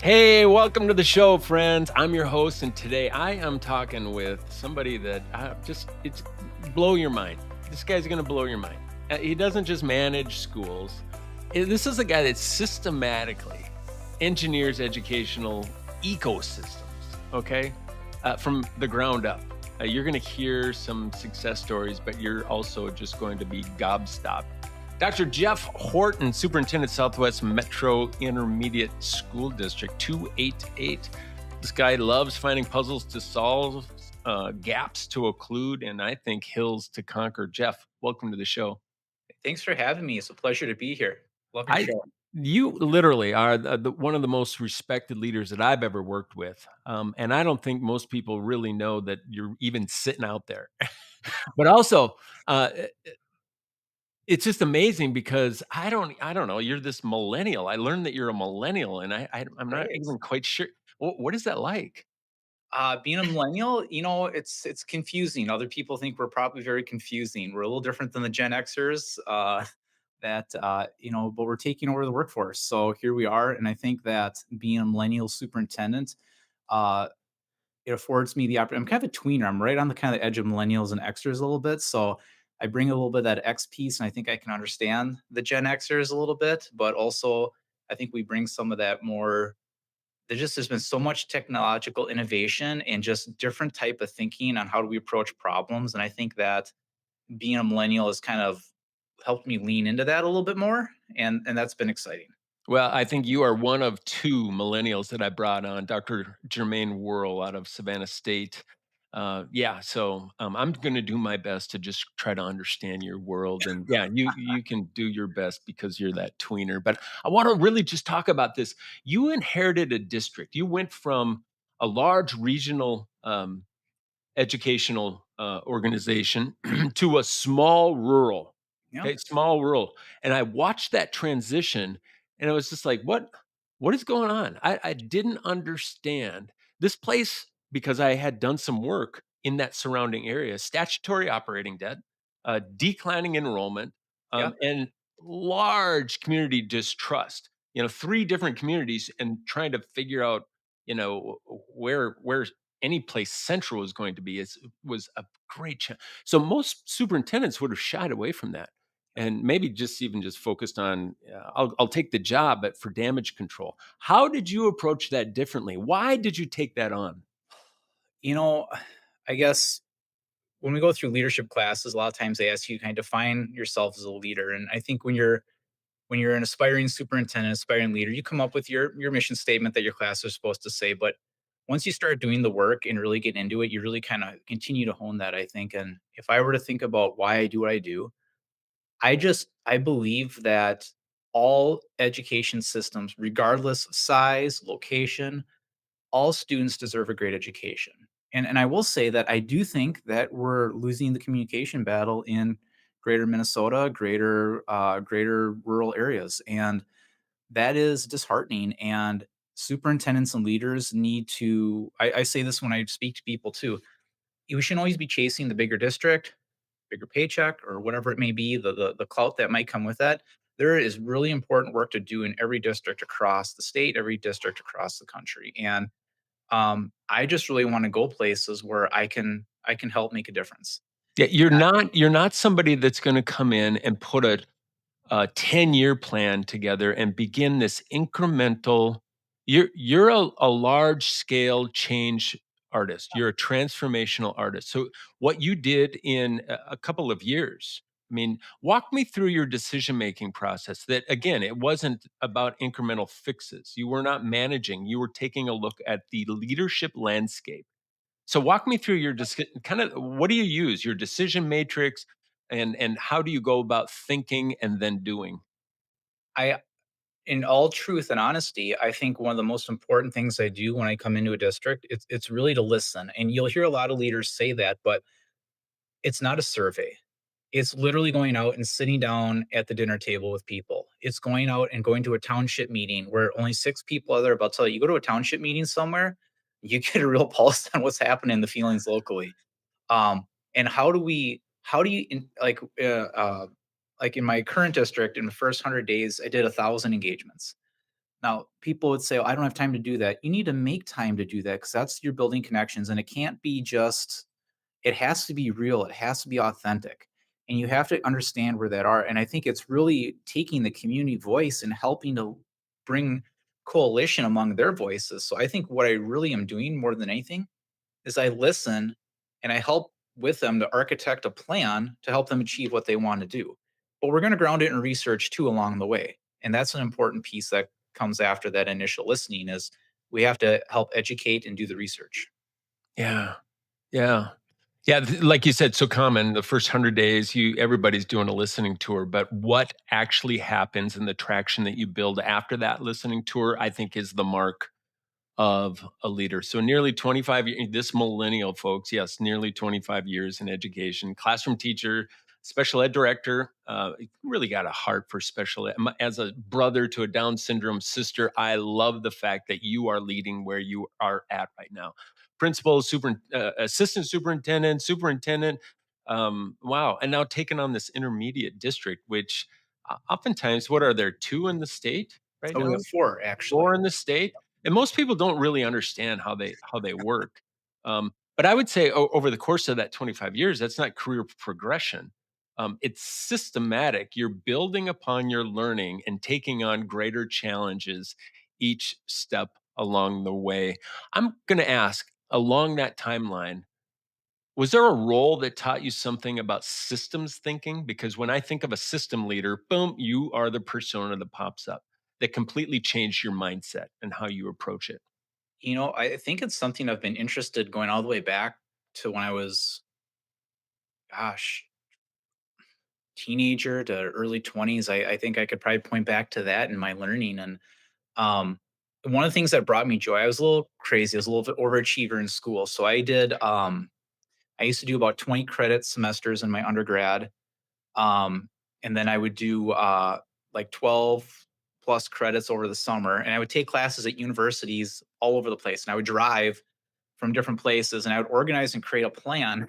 Hey, welcome to the show, friends. I'm your host, and today I am talking with somebody that it's blow your mind. This guy's going to blow your mind. He doesn't just manage schools. This is a guy that systematically engineers educational ecosystems, okay, from the ground up. You're going to hear some success stories, but you're also just going to be gobstopped. Dr. Jeff Horton, Superintendent, Southwest Metro Intermediate School District 288. This guy loves finding puzzles to solve, gaps to occlude, and I think hills to conquer. Jeff, welcome to the show. Thanks for having me. It's a pleasure to be here. Love your I show. You literally are one of the most respected leaders that I've ever worked with, and I don't think most people really know that you're even sitting out there. But also, uh, it's just amazing because I don't know, you're this millennial. I learned that you're a millennial, and I'm not Right. even quite sure what is that like? Being a millennial, it's confusing. Other people think we're probably very confusing. We're a little different than the Gen Xers. But we're taking over the workforce. So here we are, and I think that being a millennial superintendent, uh, it affords me the opportunity. I'm kind of a tweener. I'm right on the kind of edge of millennials and Xers a little bit. So I bring a little bit of that X piece, and I think I can understand the Gen Xers a little bit, but also I think we bring some of that more. There's been so much technological innovation and just different type of thinking on how do we approach problems, and I think that being a millennial has kind of helped me lean into that a little bit more, and that's been exciting. Well, I think you are one of 2 millennials that I brought on, Dr. Jermaine Worrell out of Savannah State. Yeah, so, I'm gonna do my best to just try to understand your world, and, yeah, you can do your best because you're that tweener, but I wanna really just talk about this. You inherited a district. You went from a large regional, educational organization to a small rural, Yeah. okay, small rural. And I watched that transition, and it was just like, what is going on? I didn't understand this place because I had done some work in that surrounding area. Statutory operating debt, declining enrollment, Yeah. and large community distrust. You know, three different communities, and trying to figure out, where any place central is going to be was a great challenge. So most superintendents would have shied away from that, and maybe just even just focused on I'll take the job, but for damage control. How did you approach that differently? Why did you take that on? You know, I guess when we go through leadership classes, a lot of times they ask you to kind of define yourself as a leader. And I think when you're an aspiring superintendent, aspiring leader, you come up with your mission statement that your class is supposed to say. But once you start doing the work and really get into it, you really kind of continue to hone that, I think. And if I were to think about why I do what I do, I believe that all education systems, regardless of size, location, all students deserve a great education. And I will say that I do think that we're losing the communication battle in greater Minnesota, greater rural areas, and that is disheartening. And superintendents and leaders need to. I say this when I speak to people too. We shouldn't always be chasing the bigger district, bigger paycheck, or whatever it may be, the clout that might come with that. There is really important work to do in every district across the state, every district across the country, and I just really want to go places where I can help make a difference. Yeah, you're not somebody that's going to come in and put a 10-year plan together and begin this incremental. You're a large scale change artist. You're a transformational artist. So what you did in a couple of years, I mean, walk me through your decision making process. That again, it wasn't about incremental fixes. You were not managing, you were taking a look at the leadership landscape. So walk me through your kind of, what do you use? Your decision matrix, and how do you go about thinking and then doing? I In all truth and honesty, I think one of the most important things I do when I come into a district, it's really to listen. And you'll hear a lot of leaders say that, but it's not a survey. It's literally going out and sitting down at the dinner table with people. It's going out and going to a township meeting where only 6 people are there. But I'll tell you, you go to a township meeting somewhere, you get a real pulse on what's happening, the feelings locally. And how do you like in my current district in the first 100 days, I did 1,000 engagements. Now, people would say, "Oh, I don't have time to do that." You need to make time to do that because that's you're building connections, and it can't be just it has to be real, it has to be authentic, and you have to understand where that are, and I think it's really taking the community voice and helping to bring coalition among their voices. So I think what I really am doing more than anything is I listen and I help with them to architect a plan to help them achieve what they want to do. But we're going to ground it in research too along the way. And that's an important piece that comes after that initial listening is we have to help educate and do the research. Yeah. Yeah. Yeah, like you said, so common. The first 100 days, you everybody's doing a listening tour, but what actually happens and the traction that you build after that listening tour, I think is the mark of a leader. So nearly 25 years, this millennial folks, yes, nearly 25 years in education, classroom teacher, special ed director, really got a heart for special ed. As a brother to a Down syndrome sister, I love the fact that you are leading where you are at right now. Principal, assistant superintendent, superintendent. Wow. And now taking on this intermediate district, which oftentimes, what are there, two in the state right Oh, we now? have four actually. 4 in the state, and most people don't really understand how they work. But I would say over the course of that 25 years, that's not career progression. It's systematic. You're building upon your learning and taking on greater challenges each step along the way. I'm going to ask along that timeline, was there a role that taught you something about systems thinking? Because when I think of a system leader, boom, you are the persona that pops up that completely changed your mindset and how you approach it. I think it's something I've been interested going all the way back to when I was, gosh, teenager to early 20s. I think I could probably point back to that in my learning. And Um, one of the things that brought me joy, I was a little crazy. I was a little bit overachiever in school. So I used to do about 20 credit semesters in my undergrad. Um, and then I would do like 12 plus credits over the summer. And I would take classes at universities all over the place. And I would drive from different places, and I would organize and create a plan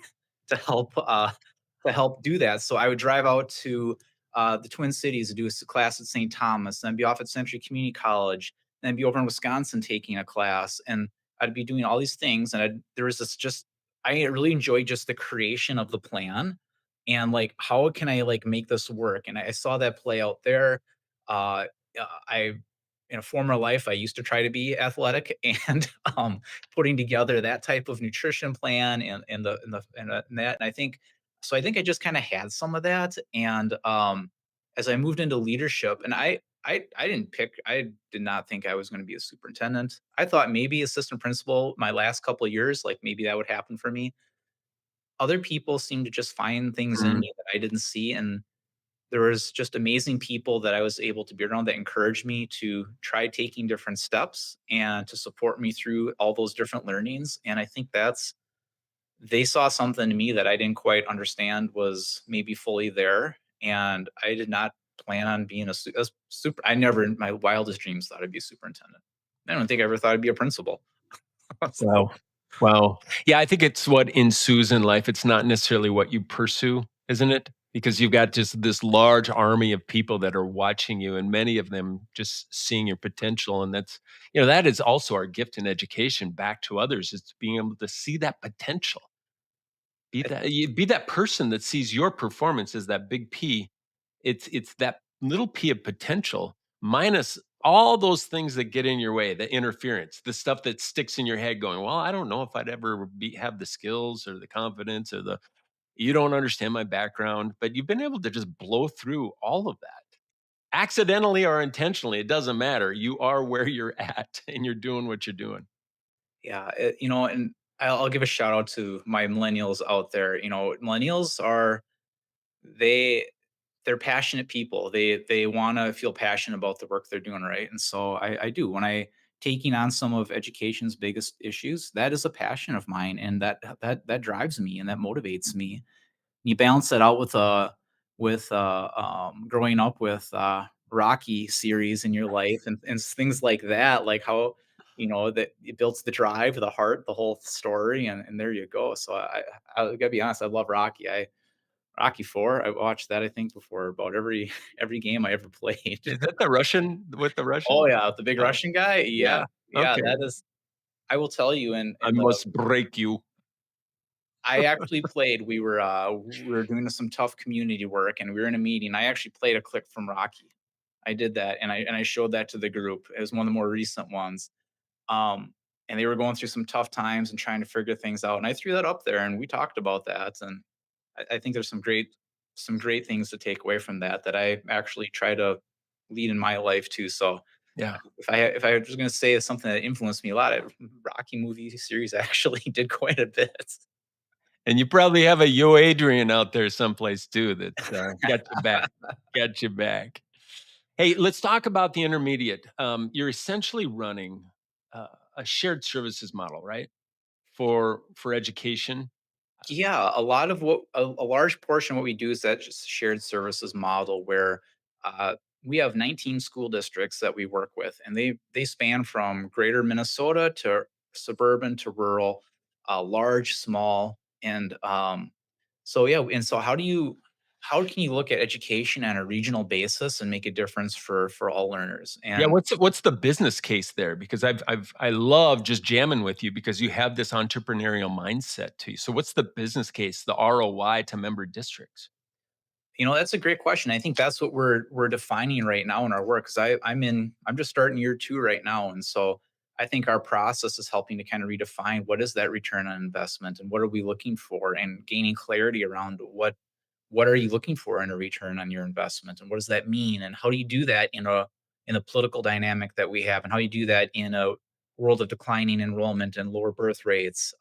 to help do that. So I would drive out to the Twin Cities to do a class at St. Thomas, then be off at Century Community College, then be over in Wisconsin taking a class, and I'd be doing all these things. And there was this just I really enjoyed just the creation of the plan and like how can I like make this work. And I saw that play out there. Uh, I in a former life I used to try to be athletic and putting together that type of nutrition plan and that. And I think so. I think I just kind of had some of that. And as I moved into leadership, and I didn't pick. I did not think I was going to be a superintendent. I thought maybe assistant principal my last couple of years, like maybe that would happen for me. Other people seem to just find things in Mm. me that I didn't see, and there was just amazing people that I was able to be around that encouraged me to try taking different steps and to support me through all those different learnings. And I think that's they saw something in me that I didn't quite understand was maybe fully there. And I did not plan on being a super. I never in my wildest dreams thought I'd be a superintendent. I don't think I ever thought I'd be a principal. So, Wow. Wow. Yeah, I think it's what ensues in life. It's not necessarily what you pursue, isn't it? Because you've got just this large army of people that are watching you, and many of them just seeing your potential. And that is also our gift in education back to others, is being able to see that potential. I, Be that person that sees your performance as that big P. It's that little P of potential minus all those things that get in your way, the interference, the stuff that sticks in your head going, "Well, I don't know if I'd ever have the skills or the confidence or the you don't understand my background," but you've been able to just blow through all of that. Accidentally or intentionally, it doesn't matter. You are where you're at and you're doing what you're doing. yeah, and I'll give a shout out to my millennials out there. Millennials are they they're passionate people. They want to feel passionate about the work they're doing, right? And so I do when I taking on some of education's biggest issues. That is a passion of mine, and that drives me and that motivates me. You balance that out with growing up with Rocky series in your life and things like that, like how that it builds the drive, the heart, the whole story, and there you go. So I gotta be honest, I love Rocky. Rocky 4, I watched that, I think, before about every every game I ever played. Is that the Russian with the Oh, Russian? yeah, the big Oh, Russian guy? yeah. Yeah, yeah, Okay. that is I will tell you I in the must break you. I actually played we were doing some tough community work, and we were in a meeting. I actually played a clip from Rocky. I did that, and I showed that to the group. It was one of the more recent ones. Um, and they were going through some tough times and trying to figure things out, and I threw that up there, and we talked about that, and I think there's some great things to take away from that that I actually try to lead in my life too. So Yeah. if I was going to say something that influenced me a lot, Rocky movie series actually did quite a bit. And you probably have a Yo Adrian out there someplace too that, got your back, got your back. Hey, let's talk about the intermediate. You're essentially running, a shared services model, right? For education? Yeah, a lot of what a large portion of what we do is that just shared services model where uh, we have 19 school districts that we work with, and they span from greater Minnesota to suburban to rural, large, small, and so yeah. And so how can you look at education on a regional basis and make a difference for all learners? Yeah, And what's the business case there? Because I love just jamming with you because you have this entrepreneurial mindset to you. So what's the business case, the ROI to member districts? That's a great question. I think that's what we're defining right now in our work because I'm just starting year 2 right now, and so I think our process is helping to kind of redefine what is that return on investment and what are we looking for and gaining clarity around what are you looking for in a return on your investment and what does that mean and how do you do that in a political dynamic that we have and how do you do that in a world of declining enrollment and lower birth rates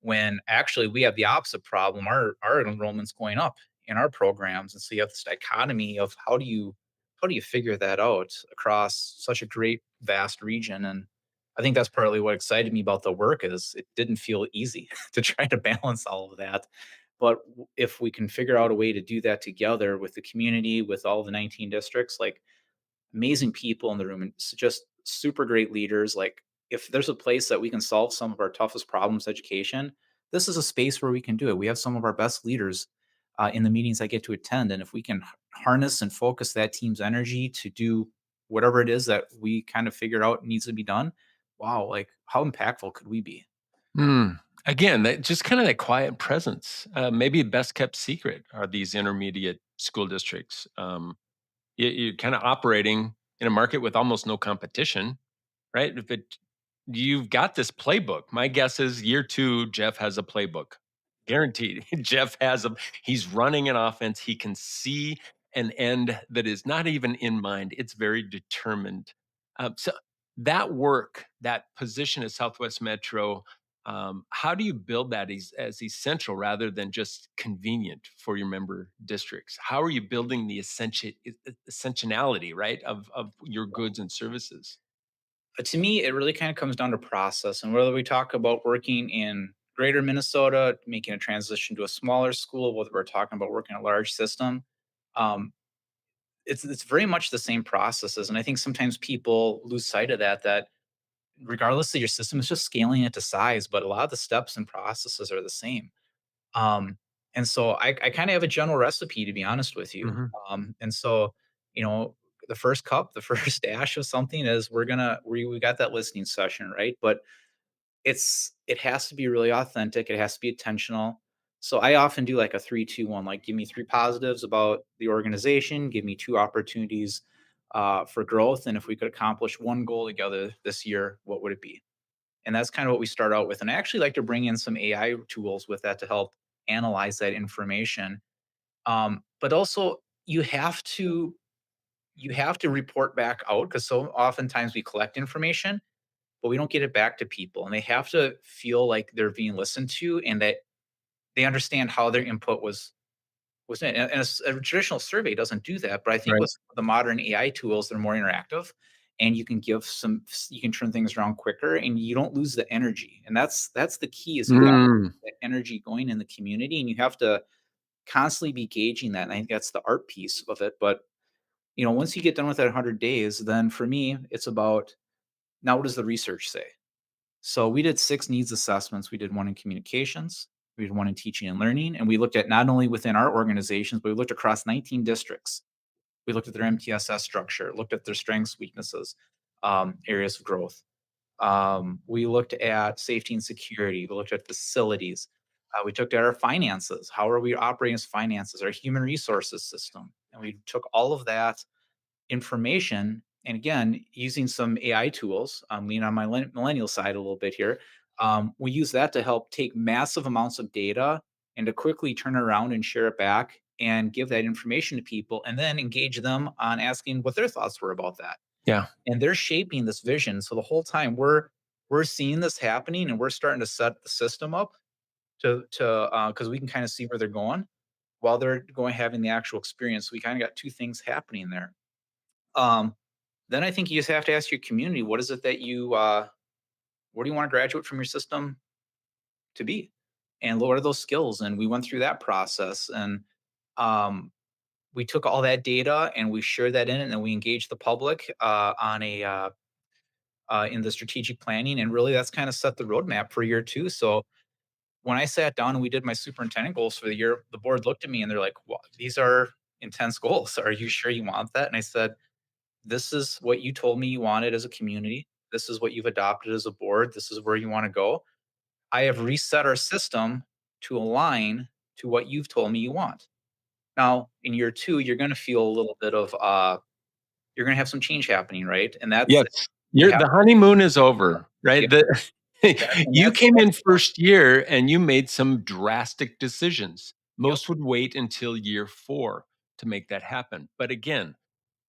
when actually we have the opposite problem. Our enrollment's going up in our programs, and so you have this dichotomy of how do you figure that out across such a great vast region. And I think that's partly what excited me about the work is it didn't feel easy to try to balance all of that. But if we can figure out a way to do that together with the community, with all the 19 districts, like amazing people in the room and just super great leaders. Like, if there's a place that we can solve some of our toughest problems, education, this is a space where we can do it. We have some of our best leaders in the meetings I get to attend. And if we can harness and focus that team's energy to do whatever it is that we kind of figured out needs to be done, wow, like how impactful could we be? Mm. Again, that just kind of that quiet presence. Maybe best kept secret are these intermediate school districts. You're kind of operating in a market with almost no competition, right? If it you've got this playbook. My guess is year 2, Jeff has a playbook. Guaranteed. Jeff has a he's running an offense. He can see an end that is not even in mind. It's very determined. So that work, that position at Southwest Metro, how do you build that as essential rather than just convenient for your member districts? How are you building the essentiality, right, of your goods and services? To me, it really kind of comes down to process. And whether we talk about working in greater Minnesota, making a transition to a smaller school, whether we're talking about working a large system, um, it's very much the same processes. And I think sometimes people lose sight of that regardless of your system, it's just scaling it to size, but a lot of the steps and processes are the same. Um, and so I kind of have a general recipe to be honest with you. Mhm. And so, you know, the first cup, the first dash of something is we got that listening session, right? But it has to be really authentic. It has to be intentional. So I often do like a 3-2-1, like give me 3 positives about the organization, give me 2 opportunities for growth. And if we could accomplish one goal together this year, what would it be? And that's kind of what we start out with. And I actually like to bring in some AI tools with that to help analyze that information. But also you have to report back out because so oftentimes we collect information, but we don't get it back to people. And they have to feel like they're being listened to and that they understand how their input was in. And a traditional survey doesn't do that. But I think Right. with the modern AI tools, they're more interactive and you can turn things around quicker and you don't lose the energy. And that's the key is you have Mm. that energy going in the community and you have to constantly be gauging that. And I think that's the art piece of it. But once you get done with that 100 days, then for me, it's about now what does the research say? So we did 6 needs assessments. We did one in communications, We did one in teaching and learning, and we looked at not only within our organizations, but we looked across 19 districts. We looked at their MTSS structure, looked at their strengths, weaknesses, areas of growth. We looked at safety and security. We looked at facilities. We looked at our finances. How are we operating as finances? Our human resources system. And we took all of that information and again, using some AI tools, I'm leaning on my millennial side a little bit here. We use that to help take massive amounts of data and to quickly turn around and share it back and give that information to people and then engage them on asking what their thoughts were about that. Yeah. And they're shaping this vision. So the whole time we're seeing this happening and we're starting to set the system up to because we can kind of see where they're going while they're going having the actual experience. We kind of got two things happening there. Um, then I think you just have to ask your community, what is it that what do you want to graduate from your system to be? And what are those skills? And we went through that process and um, we took all that data and we shared that in and then we engaged the public on a in the strategic planning. And really that's kind of set the roadmap for year two. So when I sat down and we did my superintendent goals for the year, the board looked at me and they're like, well, these are intense goals. Are you sure you want that? And I said, this is what you told me you wanted as a community. This is what you've adopted as a board. This is where you want to go. I have reset our system to align to what you've told me you want. Now, in year two, you're going to feel a little bit of, you're going to have some change happening, right? And that's, Yes. you You're have, the honeymoon is over, yeah, right? and You came that's in first year and you made some drastic decisions. yep, Most would wait until year 4 to make that happen. But again,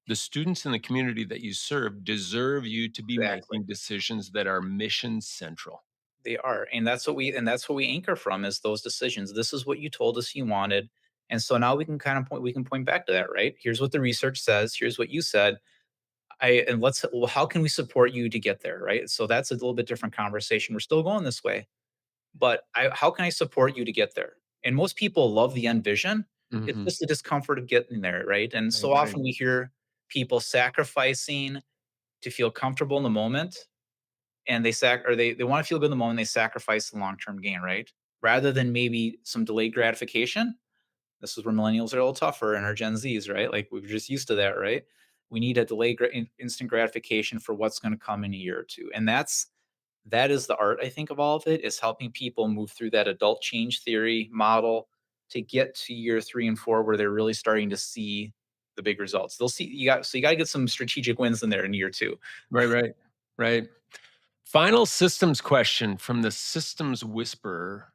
the students in the community that you serve deserve you to be exactly. making decisions that are mission central. They are. And that's what we anchor from is those decisions. This is what you told us you wanted. And so now we can kind of point, we can point back to that, right? Here's what the research says. Here's what you said. And let's well, how can we support you to get there, right? So that's a little bit different conversation. We're still going this way, but how can I support you to get there? And most people love the end vision. It's Mhm. just the discomfort of getting there, right? And Right, so right. often we hear people sacrificing to feel comfortable in the moment, and they want to feel good in the moment. They sacrifice the long term gain, right? Rather than maybe some delayed gratification. This is where millennials are a little tougher and our Gen Zs, right? Like we're just used to that, right? We need a instant gratification for what's going to come in a year or two, and that is the art I think of all of it is helping people move through that adult change theory model to get to year 3 and 4 where they're really starting to see the big results. They'll see you got to get some strategic wins in there in year two. Right, right. Right. Final systems question from the systems whisperer.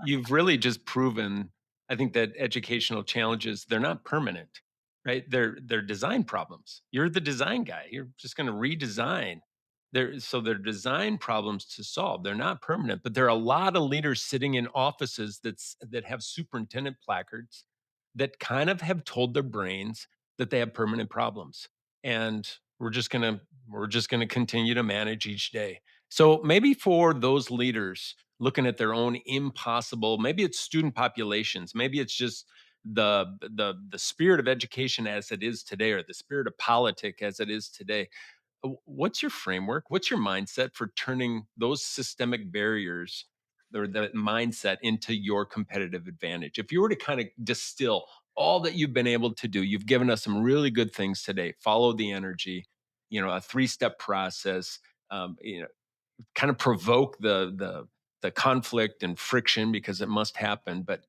You've really just proven, I think, that educational challenges, they're not permanent, right? They're design problems. You're the design guy. You're just going to redesign. They're design problems to solve. They're not permanent, but there are a lot of leaders sitting in offices that have superintendent placards that kind of have told their brains that they have permanent problems. And we're just going to continue to manage each day. So maybe for those leaders looking at their own impossible, maybe it's student populations, maybe it's just the spirit of education as it is today, or the spirit of politic as it is today. What's your framework? What's your mindset for turning those systemic barriers or that mindset into your competitive advantage? If you were to kind of distill all that you've been able to do, you've given us some really good things today. Follow the energy, a 3-step process, kind of provoke the conflict and friction because it must happen. But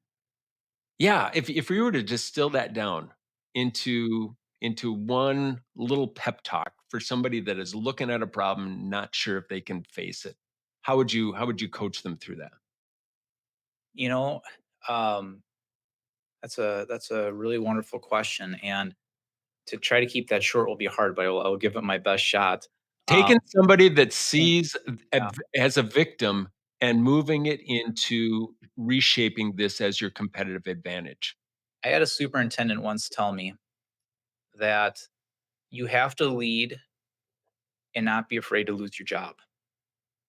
yeah, if we were to distill that down into one little pep talk for somebody that is looking at a problem, not sure if they can face it, how would you coach them through that? You know, um, that's a really wonderful question, and to try to keep that short will be hard, but I will give it my best shot. Taking Um, somebody that think sees yeah, as a victim and moving it into reshaping this as your competitive advantage. I had a superintendent once tell me that you have to lead and not be afraid to lose your job,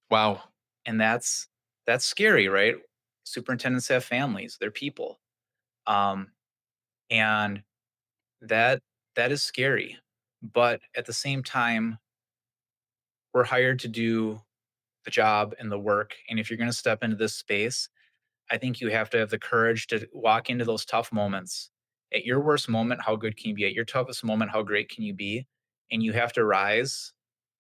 Wow. and that's scary, right? Superintendents have families, they're people, um, and that that is scary. But at the same time, we're hired to do the job and the work, and if you're going to step into this space, I think you have to have the courage to walk into those tough moments. At your worst moment, how good can you be? At your toughest moment, how great can you be? And you have to rise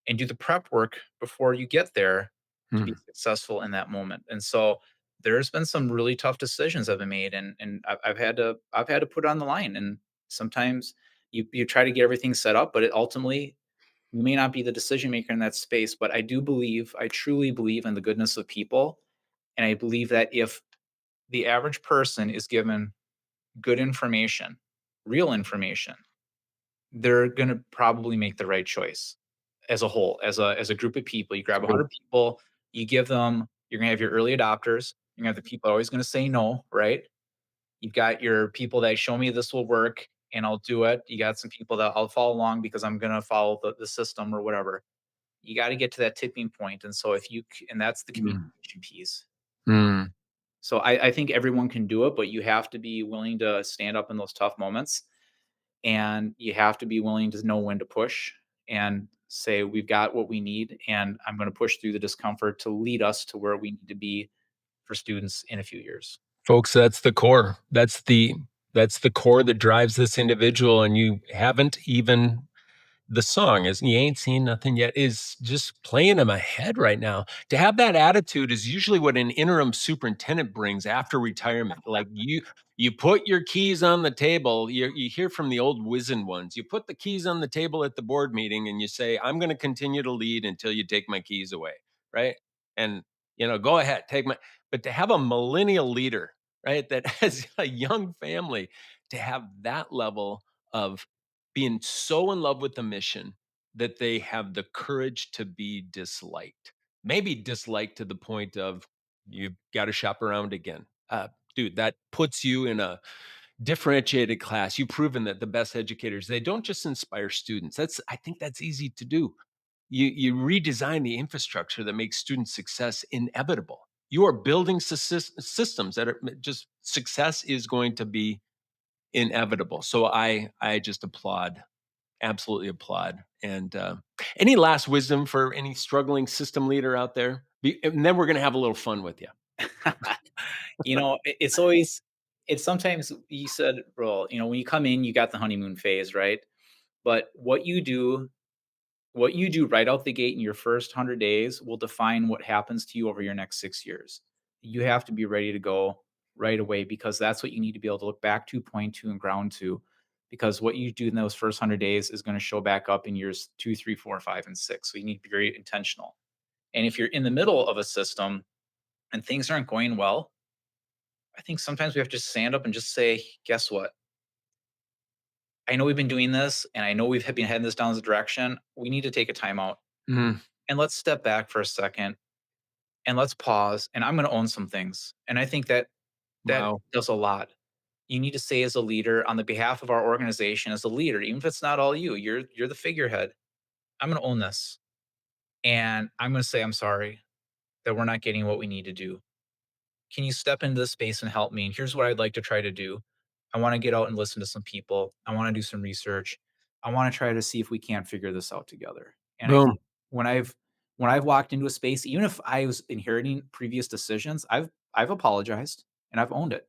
and do the prep work before you get there to be Mm. successful in that moment. And so there's been some really tough decisions I've been made, and I've had to put it on the line. And sometimes you try to get everything set up, but it ultimately you may not be the decision maker in that space. But I truly believe in the goodness of people, and I believe that if the average person is given good information, real information, they're going to probably make the right choice as a whole, as a group of people. You grab True. 100 people, you give them, you're going to have your early adopters, you're going to have the people always going to say no, right? You've got your people that show me this will work and I'll do it. You got some people that I'll follow along because I'm going to follow the system or whatever. You got to get to that tipping point. And so and that's the Mm. communication piece. Mm. So I think everyone can do it, but you have to be willing to stand up in those tough moments, and you have to be willing to know when to push and say, we've got what we need, and I'm going to push through the discomfort to lead us to where we need to be for students in a few years. Folks, that's the core. That's the core that drives this individual, and you haven't even the song is "You Ain't Seen Nothing Yet" is just playing in my head right now. To have that attitude is usually what an interim superintendent brings after retirement. Like you put your keys on the table. You hear from the old wizened ones. You put the keys on the table at the board meeting and you say, "I'm going to continue to lead until you take my keys away." Right? And go ahead, take my but to have a millennial leader, right, that has a young family, to have that level of being so in love with the mission that they have the courage to be disliked. Maybe disliked to the point of you've got to shop around again. Dude, that puts you in a differentiated class. You've proven that the best educators, they don't just inspire students. I think that's easy to do. You redesign the infrastructure that makes student success inevitable. You are building systems that are just success is going to be inevitable. So I just applaud, absolutely applaud. And any last wisdom for any struggling system leader out there? And then we're going to have a little fun with you. It's always, it's sometimes you said, well, when you come in, you got the honeymoon phase, right? But what you do right out the gate in your first 100 days will define what happens to you over your next 6 years. You have to be ready to go right away because that's what you need to be able to look back to, point to, and ground to. Because what you do in those first 100 days is going to show back up in years 2, 3, 4, 5, and 6. So you need to be very intentional. And if you're in the middle of a system and things aren't going well, I think sometimes we have to stand up and just say, guess what? I know we've been doing this and I know we've been heading this down this direction. We need to take a timeout Mm, and let's step back for a second and let's pause, and I'm going to own some things. And I think that that wow. does a lot. You need to say as a leader on the behalf of our organization, as a leader, even if it's not all you, you're the figurehead. I'm going to own this, and I'm going to say I'm sorry that we're not getting what we need to do. Can you step into this space and help me? And here's what I'd like to try to do. I want to get out and listen to some people. I want to do some research. I want to try to see if we can't figure this out together. And I Boom. think when I've when I've walked into a space, even if I was inheriting previous decisions, I've apologized and I've owned it.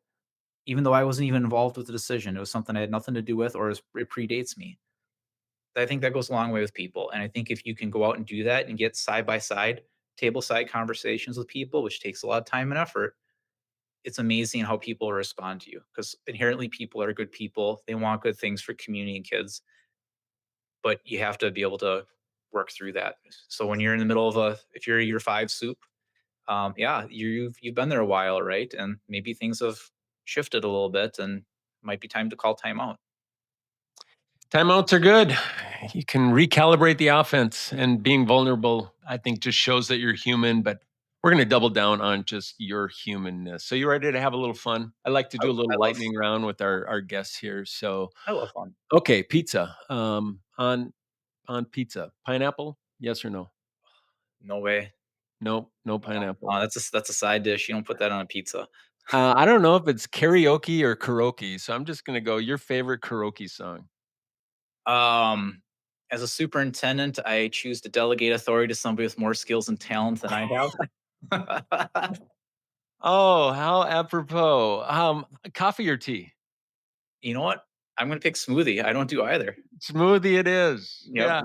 Even though I wasn't even involved with the decision. It was something I had nothing to do with or it predates me. I think that goes a long way with people. And I think if you can go out and do that and get side by side, table side conversations with people, which takes a lot of time and effort, it's amazing how people respond to you because inherently people are good people. They want good things for community and kids, but you have to be able to work through that. So when you're in the middle of if you're a year five soup, yeah, you've been there a while, right? And maybe things have shifted a little bit, and might be time to call timeout. Timeouts are good. You can recalibrate the offense, and being vulnerable, I think, just shows that you're human. But we're going to double down on just your humanness. So you ready to have a little fun? I like to I, do a I little love lightning round with our guests here. So I love fun. okay, pizza. On pizza, pineapple? Yes or no? No way. No, no No, pineapple. that's a side dish. You don't put that on a pizza. I don't know if it's karaoke or karaoke, so I'm just gonna go your favorite karaoke song. Um, as a superintendent, I choose to delegate authority to somebody with more skills and talent than I have. Oh, how apropos. Coffee or tea? You know what? I'm gonna pick smoothie. I don't do either. Smoothie it is. Yep, Yeah.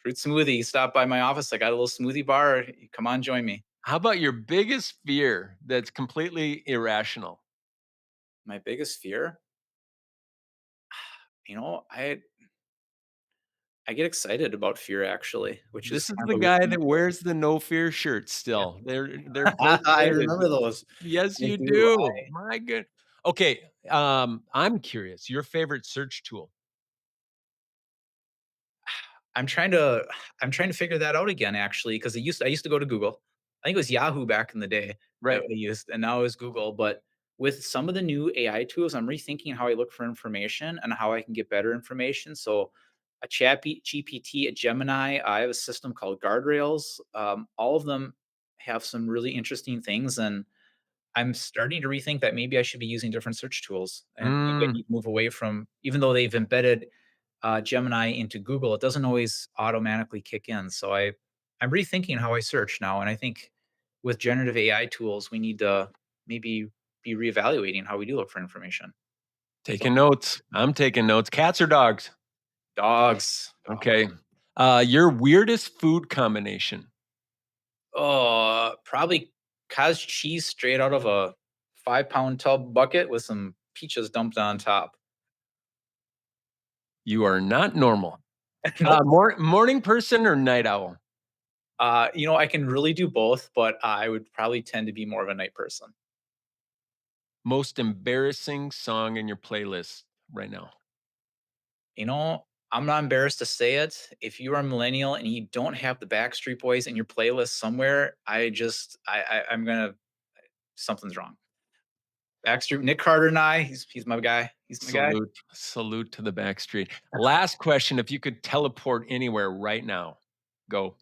fruit smoothie. Stop by my office. I got a little smoothie bar. Come on, join me. How about your biggest fear that's completely irrational? My biggest fear, you know, I get excited about fear actually, which This is is kind the of a weird guy thing that to say. wears the no fear shirt Yeah. still. They're both I weighted. remember those. Yes, I you do. do. My good. Okay, I'm curious. Your favorite search tool? I'm trying to I'm trying to figure that out again actually, because I used to go to Google. I think it was Yahoo back in the day that Right. I used, and now it's Google. But with some of the new AI tools, I'm rethinking how I look for information and how I can get better information. So a chat GPT, a Gemini, I have a system called Guardrails. All of them have some really interesting things, and I'm starting to rethink that maybe I should be using different search tools, and maybe I Mm, need to move away from, even though they've embedded Gemini into Google, it doesn't always automatically kick in. So I'm rethinking how I search now, and I think with generative AI tools, we need to maybe be reevaluating how we do look for information. So taking notes. I'm taking notes. Cats or dogs? dogs, Okay. Your weirdest food combination? probably cottage cheese straight out of a 5 pound tub bucket with some peaches dumped on top. You are not normal. Nope. Morning person or night owl? I can really do both, but I would probably tend to be more of a night person. Most embarrassing song in your playlist right now? You know, I'm not embarrassed to say it. If you are a millennial and you don't have the Backstreet Boys in your playlist somewhere, I'm gonna something's wrong. Backstreet Nick Carter and he's my guy. He's my guy. Salute. Salute to the Backstreet. Last question. If you could teleport anywhere right now, go.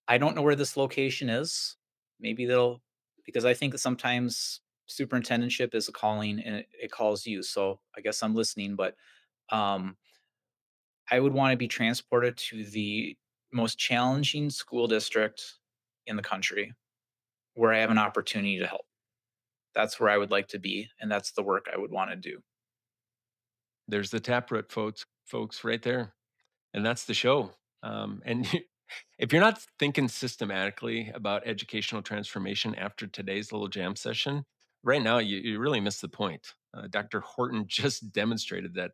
I don't know where this location is. Maybe they'll, because I think that sometimes superintendentship is a calling and it calls you. So I guess I'm listening, but um I would want to be transported to the most challenging school district in the country where I have an opportunity to help. That's where I would like to be, and that's the work I would wanna do. There's the taproot, folks, right there. And that's the show. And if you're not thinking systematically about educational transformation after today's little jam session, right now you really missed the point. Dr. Horton just demonstrated that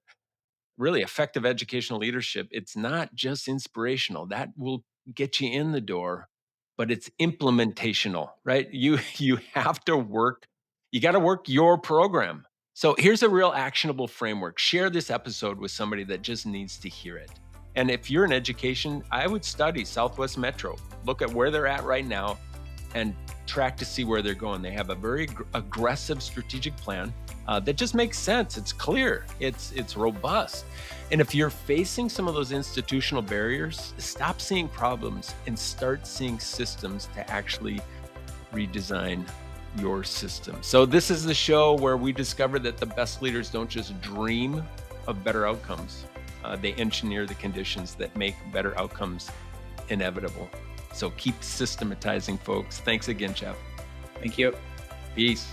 really effective educational leadership, it's not just inspirational. That will get you in the door, but it's implementational, right? You have to work, you got to work your program. So here's a real actionable framework. Share this episode with somebody that just needs to hear it. And if you're in education, I would study Southwest Metro. Look at where they're at right now and track to see where they're going. They have a very aggressive strategic plan that just makes sense. It's clear. It's robust. And if you're facing some of those institutional barriers, stop seeing problems and start seeing systems to actually redesign your system. So this is the show where we discover that the best leaders don't just dream of better outcomes. They engineer the conditions that make better outcomes inevitable. So keep systematizing, folks. Thanks again, Jeff. Thank you. Peace.